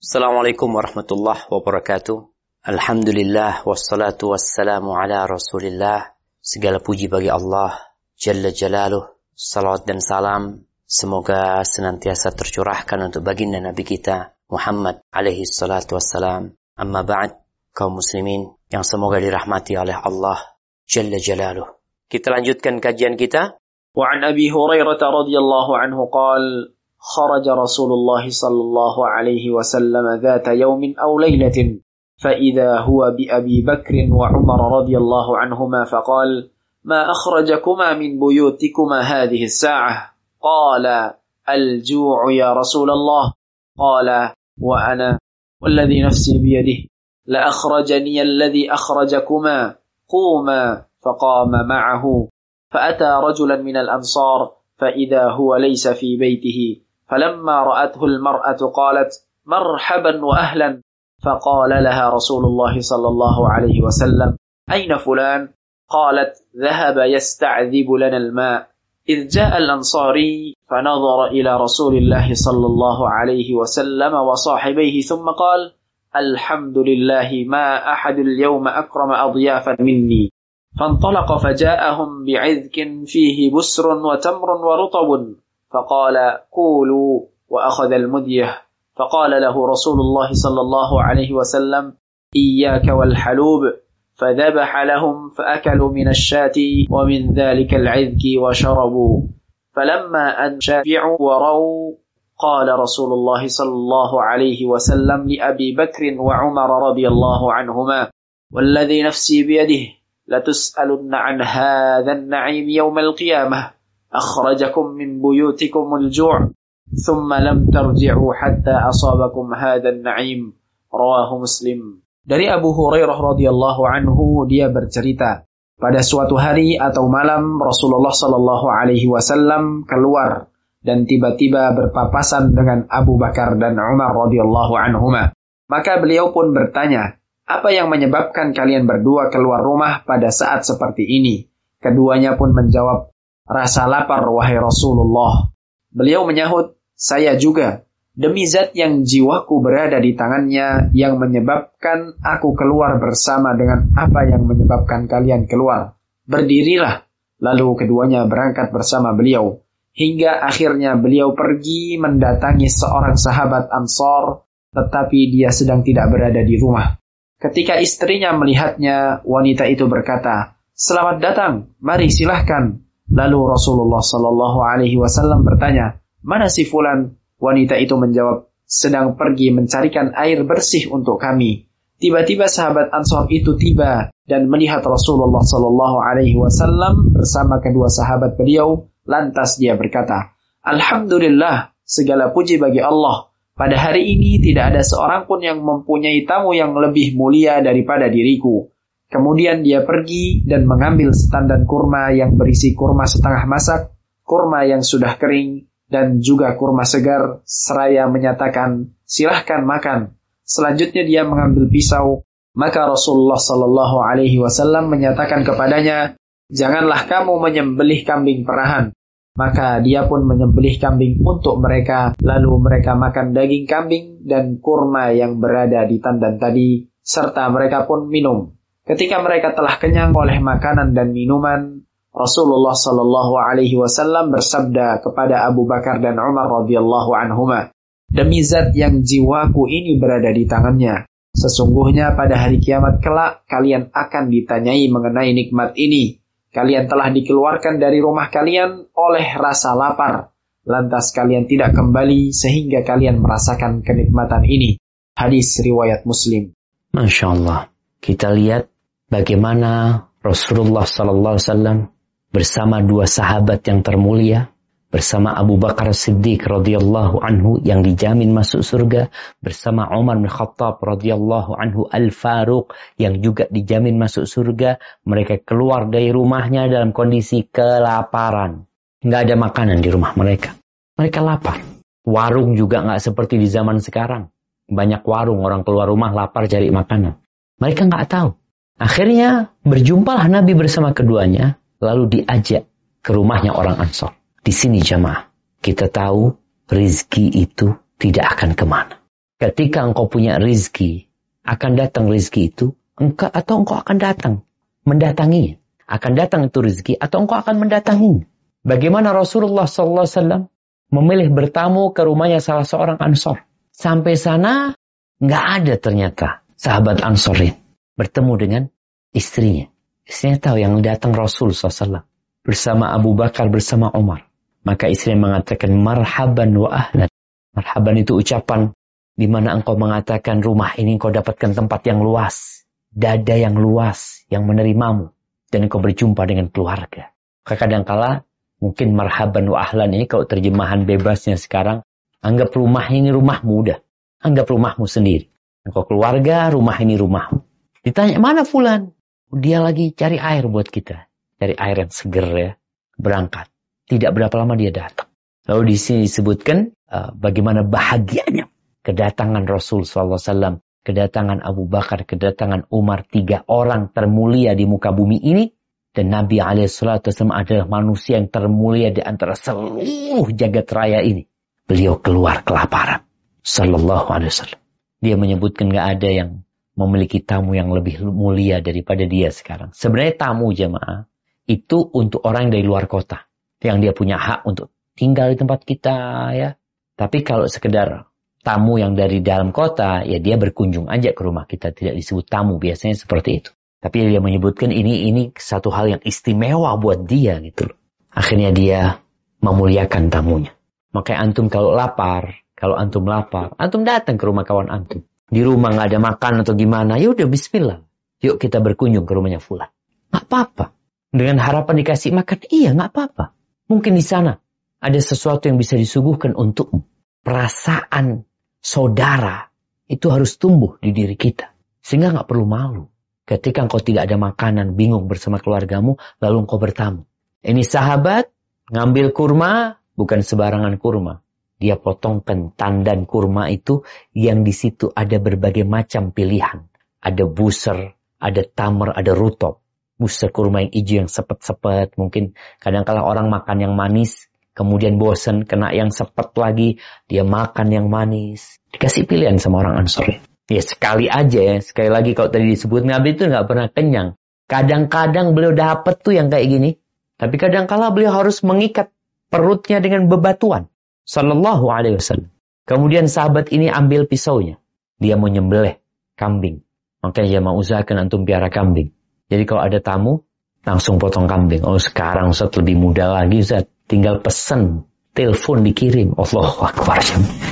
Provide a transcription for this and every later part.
Assalamualaikum warahmatullahi wabarakatuh. Alhamdulillah wassalatu wassalamu ala Rasulillah. Segala puji bagi Allah Jalla Jalaluh. Salawat dan salam semoga senantiasa tercurahkan untuk baginda Nabi kita Muhammad alaihi salatu wassalam. Amma ba'd, kaum muslimin yang semoga dirahmati oleh Allah Jalla Jalaluh. Kita lanjutkan kajian kita. Wa an Abi Hurairah radhiyallahu anhu qala خرج رسول الله صلى الله عليه وسلم ذات يوم أو ليلة فإذا هو بأبي بكر وعمر رضي الله عنهما فقال ما أخرجكما من بيوتكما هذه الساعة قال الجوع يا رسول الله قال وأنا والذي نفسي بيده لأخرجني الذي أخرجكما قوما فقام معه فأتى رجلا من الأنصار فإذا هو ليس في بيته فلما رأته المرأة قالت مرحبا وأهلا فقال لها رسول الله صلى الله عليه وسلم أين فلان؟ قالت ذهب يستعذب لنا الماء إذ جاء الأنصاري فنظر إلى رسول الله صلى الله عليه وسلم وصاحبيه ثم قال الحمد لله ما أحد اليوم أكرم أضيافا مني فانطلق فجاءهم بعذك فيه بسر وتمر ورطب فقال قولوا وأخذ المدية فقال له رسول الله صلى الله عليه وسلم إياك والحلوب فذبح لهم فأكلوا من الشاة ومن ذلك العذك وشربوا فلما أن شافعوا وروا قال رسول الله صلى الله عليه وسلم لأبي بكر وعمر رضي الله عنهما والذي نفسي بيده لتسألن عن هذا النعيم يوم القيامة أخرجكم من بيوتكم الجوع ثم لم ترجعوا حتى أصابكم هذا النعيم رواه مسلم. Dari Abu Hurairah radhiyallahu anhu, dia bercerita, pada suatu hari atau malam Rasulullah sallallahu alaihi wasallam keluar dan tiba-tiba berpapasan dengan Abu Bakar dan Umar radhiyallahu anhuma. Maka beliau pun bertanya, apa yang menyebabkan kalian berdua keluar rumah pada saat seperti ini? Keduanya pun menjawab, rasa lapar wahai Rasulullah. Beliau menyahut, saya juga. Demi zat yang jiwaku berada di tangannya yang menyebabkan aku keluar bersama dengan apa yang menyebabkan kalian keluar. Berdirilah. Lalu keduanya berangkat bersama beliau. Hingga akhirnya beliau pergi mendatangi seorang sahabat Ansar, tetapi dia sedang tidak berada di rumah. Ketika istrinya melihatnya, wanita itu berkata, selamat datang, mari silahkan. Lalu Rasulullah sallallahu alaihi wasallam bertanya, mana si fulan? Wanita itu menjawab, sedang pergi mencarikan air bersih untuk kami. Tiba-tiba sahabat Ansar itu tiba dan melihat Rasulullah sallallahu alaihi wasallam bersama kedua sahabat beliau. Lantas dia berkata, Alhamdulillah, segala puji bagi Allah. Pada hari ini tidak ada seorang pun yang mempunyai tamu yang lebih mulia daripada diriku. Kemudian dia pergi dan mengambil setandan kurma yang berisi kurma setengah masak, kurma yang sudah kering, dan juga kurma segar, seraya menyatakan, silahkan makan. Selanjutnya dia mengambil pisau, maka Rasulullah sallallahu alaihi wasallam menyatakan kepadanya, janganlah kamu menyembelih kambing perahan. Maka dia pun menyembelih kambing untuk mereka, lalu mereka makan daging kambing dan kurma yang berada di tandan tadi, serta mereka pun minum. Ketika mereka telah kenyang oleh makanan dan minuman, Rasulullah sallallahu alaihi wasallam bersabda kepada Abu Bakar dan Umar radhiyallahu anhuma, demi zat yang jiwaku ini berada di tangannya, sesungguhnya pada hari kiamat kelak kalian akan ditanyai mengenai nikmat ini. Kalian telah dikeluarkan dari rumah kalian oleh rasa lapar, lantas kalian tidak kembali sehingga kalian merasakan kenikmatan ini. Hadis riwayat Muslim. Masya Allah. Kita lihat bagaimana Rasulullah SAW bersama dua sahabat yang termulia, bersama Abu Bakar Siddiq radhiyallahu anhu yang dijamin masuk surga, bersama Umar bin Khattab radhiyallahu anhu Al-Faruq yang juga dijamin masuk surga. Mereka keluar dari rumahnya dalam kondisi kelaparan. Nggak ada makanan di rumah mereka. Mereka lapar. Warung juga nggak seperti di zaman sekarang. Banyak warung, orang keluar rumah lapar cari makanan. Mereka nggak tahu. Akhirnya berjumpalah Nabi bersama keduanya, lalu diajak ke rumahnya orang Ansar. Di sini jamaah, kita tahu rizki itu tidak akan kemana. Ketika engkau punya rizki, akan datang rizki itu, engkau akan datang mendatanginya. Akan datang itu rizki atau engkau akan mendatanginya. Bagaimana Rasulullah SAW memilih bertamu ke rumahnya salah seorang Ansor. Sampai sana, nggak ada ternyata sahabat Ansor ini bertemu dengan istrinya. Istrinya tahu yang datang Rasul SAW bersama Abu Bakar, bersama Umar. Maka istrinya mengatakan, marhaban wa ahlan. Marhaban itu ucapan di mana engkau mengatakan rumah ini engkau dapatkan tempat yang luas, dada yang luas yang menerimamu, dan engkau berjumpa dengan keluarga. Kadangkala mungkin marhaban wa ahlan ini kalau terjemahan bebasnya sekarang, anggap rumah ini rumahmu udah. Anggap rumahmu sendiri. Engkau keluarga, rumah ini rumahmu. Ditanya, mana fulan? Dia lagi cari air buat kita. Cari air yang seger ya. Berangkat. Tidak berapa lama dia datang. Lalu di sini disebutkan bagaimana bahagianya kedatangan Rasul SAW, kedatangan Abu Bakar, kedatangan Umar, 3 orang termulia di muka bumi ini. Dan Nabi SAW adalah manusia yang termulia di antara seluruh jagat raya ini. Beliau keluar kelaparan. Sallallahu alaihi wasallam. Dia menyebutkan gak ada yang memiliki tamu yang lebih mulia daripada dia sekarang. Sebenarnya tamu jemaah itu untuk orang dari luar kota. Yang dia punya hak untuk tinggal di tempat kita ya. Tapi kalau sekedar tamu yang dari dalam kota, ya dia berkunjung aja ke rumah kita. Tidak disebut tamu, biasanya seperti itu. Tapi dia menyebutkan ini satu hal yang istimewa buat dia gitu. Akhirnya dia memuliakan tamunya. Makanya antum kalau antum lapar, antum datang ke rumah kawan antum. Di rumah nggak ada makan atau gimana, ya udah bismillah. Yuk kita berkunjung ke rumahnya fulan. Nggak apa-apa. Dengan harapan dikasih makan, iya nggak apa-apa. Mungkin di sana ada sesuatu yang bisa disuguhkan untukmu. Perasaan saudara itu harus tumbuh di diri kita. Sehingga nggak perlu malu. Ketika engkau tidak ada makanan, bingung bersama keluargamu, lalu engkau bertamu. Ini sahabat ngambil kurma, bukan sembarangan kurma. Dia potongkan tandan kurma itu yang di situ ada berbagai macam pilihan. Ada buser, ada tamar, ada rutop. Buser kurma yang hijau yang sepet-sepet. Mungkin kadang-kala orang makan yang manis, kemudian bosan, kena yang sepet lagi, dia makan yang manis. Dikasih pilihan sama orang Ansor. Ya sekali aja ya, sekali lagi kalau tadi disebut Nabi itu nggak pernah kenyang. Kadang-kadang beliau dapat tuh yang kayak gini. Tapi kadang-kala beliau harus mengikat perutnya dengan bebatuan. Sallallahu alaihi wasallam. Kemudian sahabat ini ambil pisaunya. Dia mau nyembelih kambing. Makanya dia mau usahakan antum piara kambing. Jadi kalau ada tamu, langsung potong kambing. Oh sekarang Ustaz lebih mudah lagi Ustaz. Tinggal pesen, telepon dikirim. Allahu Akbar.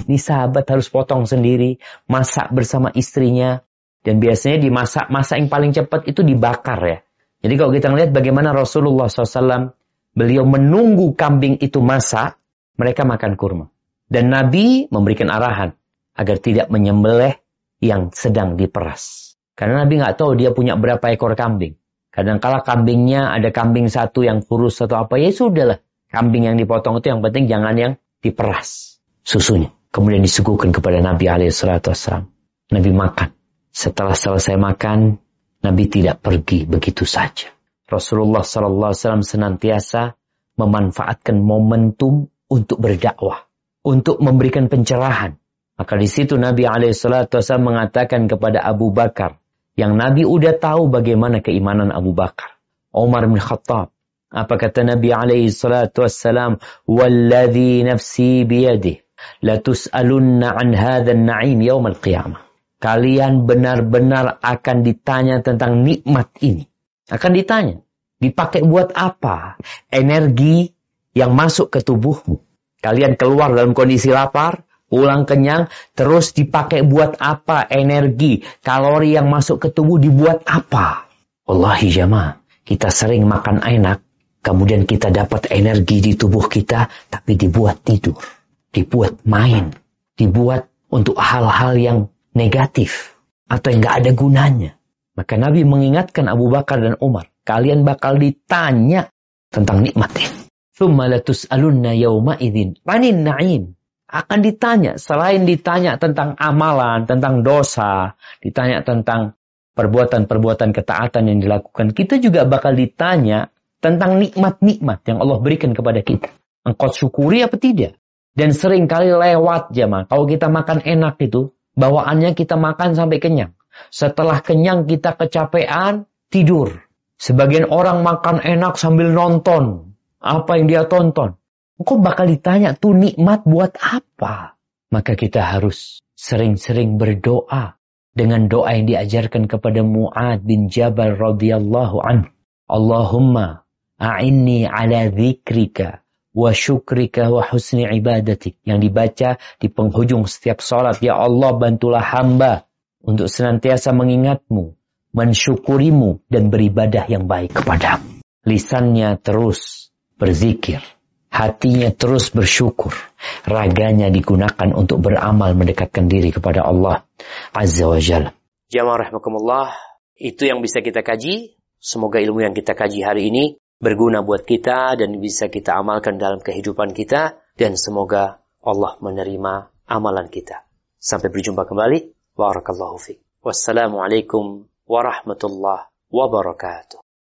Ini sahabat harus potong sendiri. Masak bersama istrinya. Dan biasanya dimasak, masak yang paling cepat itu dibakar ya. Jadi kalau kita lihat bagaimana Rasulullah SAW, beliau menunggu kambing itu masak, mereka makan kurma. Dan Nabi memberikan arahan agar tidak menyembelih yang sedang diperas. Karena Nabi nggak tahu dia punya berapa ekor kambing. Kadang-kala kambingnya ada kambing satu yang kurus atau apa, ya sudahlah. Kambing yang dipotong itu yang penting jangan yang diperas susunya. Kemudian disuguhkan kepada Nabi SAW. Nabi makan. Setelah selesai makan, Nabi tidak pergi begitu saja. Rasulullah SAW senantiasa memanfaatkan momentum untuk berdakwah, untuk memberikan pencerahan. Maka di situ Nabi SAW mengatakan kepada Abu Bakar, yang Nabi udah tahu bagaimana keimanan Abu Bakar, Umar bin Khattab. Apa kata Nabi SAW? Walladhi nafsi biyadih, latus'alunna an hadhan na'im yawmal qiyamah. Kalian benar-benar akan ditanya tentang nikmat ini. Akan ditanya. Dipakai buat apa? Energi yang masuk ke tubuhmu. Kalian keluar dalam kondisi lapar, pulang kenyang, terus dipakai buat apa? Energi, kalori yang masuk ke tubuh dibuat apa? Wallahi jamaah, kita sering makan enak, kemudian kita dapat energi di tubuh kita, tapi dibuat tidur, dibuat main, dibuat untuk hal-hal yang negatif, atau yang gak ada gunanya. Maka Nabi mengingatkan Abu Bakar dan Umar, kalian bakal ditanya tentang nikmat ini. Tsumma latus'alunna yawma idzin 'anil na'im. Akan ditanya, selain ditanya tentang amalan, tentang dosa, ditanya tentang perbuatan-perbuatan ketaatan yang dilakukan, kita juga bakal ditanya tentang nikmat-nikmat yang Allah berikan kepada kita. Engkau syukuri apa tidak? Dan sering kali lewat jemaah. Kalau kita makan enak itu, Bawaannya kita makan sampai kenyang. Setelah kenyang kita kecapean, tidur. Sebagian orang makan enak sambil nonton. Apa yang dia tonton? Engkau bakal ditanya, tuh nikmat buat apa? Maka kita harus sering-sering berdoa dengan doa yang diajarkan kepada Mu'adz bin Jabal radhiyallahu anhu. Allahumma a'inni ala dzikrika wa syukrika wa husni ibadatik. Yang dibaca di penghujung setiap salat. Ya Allah, bantulah hamba untuk senantiasa mengingatmu, mensyukurimu, dan beribadah yang baik kepadamu. Lisannya terus berzikir, hatinya terus bersyukur, raganya digunakan untuk beramal mendekatkan diri kepada Allah Azza wa Jalla. Jamaah rahimakumullah, itu yang bisa kita kaji. Semoga ilmu yang kita kaji hari ini berguna buat kita dan bisa kita amalkan dalam kehidupan kita, dan semoga Allah menerima amalan kita. Sampai berjumpa kembali. Barakallahu fiik. Wassalamualaikum warahmatullahi wabarakatuh.